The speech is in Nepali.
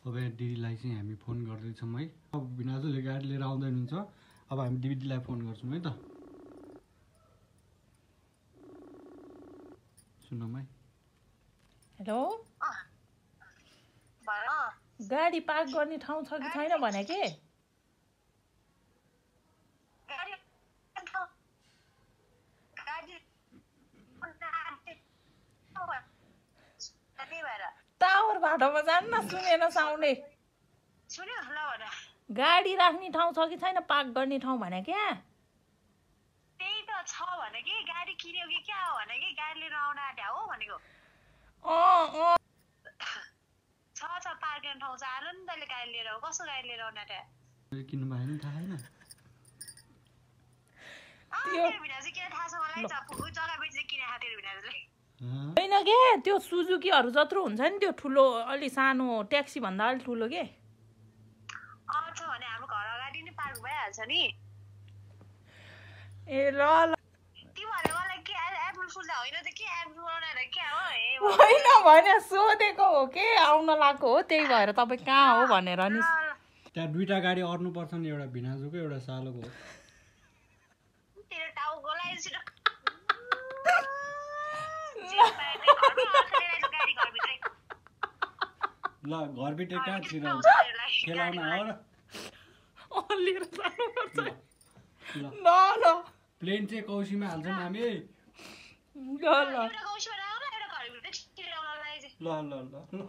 तपाईँ दिदीलाई चाहिँ हामी फोन गर्दैछौँ है। अब भिनाजुले गाडी लिएर आउँदै हुनुहुन्छ। अब हामी दिदीलाई फोन गर्छौँ है त। सुनौँ है। हेलो गाडी पार्क गर्ने ठाउँ छ कि छैन भने के? टावर बाटोमा जान्न सुनेन साउन्डे। गाडी राख्ने ठाउँ छ कि छैन पार्क गर्ने ठाउँ भने क्या? त्यही त छ भने कि गाडी किन्यो कि क्या हो भने कि गाडी लिएर आउन आँट्या हो भनेको। छ पार्क गर्ने ठाउँ छ। आएर नि तैँले गाडी लिएर आऊ। कसो गाडी लिएर आउन आँट्या? किन्नु भएन नि थाहा छैन। भिनाजु किन थाहा छ मलाई? जग्गा बेचेर किने खातिर भिनाजुले होइन के त्यो सुजुकीहरू जत्रो हुन्छ नि त्यो ठुलो अलि सानो ट्याक्सी भन्दा अलि ठुलो के? छ भने हाम्रो घर अगाडि नै पार्क भइहाल्छ नि। ए ल तिमीहरूले मलाई के एप्पल फुल्दा होइन त के एप्पल बनाएर क्या हो? होइन भने सोधेको हो के आउन लाग्यो हो त्यही भएर तपाईँ कहाँ हो भनेर नि। त्यहाँ दुईटा गाडी अड्नु पर्छ नि, एउटा भिनाजुको एउटा सालोको हो। तेरो टाउको लगाइदिन्छु ल घरभित्र कहाँ छिराउँछ खेलाउन हो र? लिएर जानुपर्छ। ल ल प्लेन चाहिँ कौशीमा हाल्छौँ हामी। ल ल एउटा कौशीमा राख्नु एउटा घरभित्र छिराउन लगाइदिन्छु। ल ल ल ल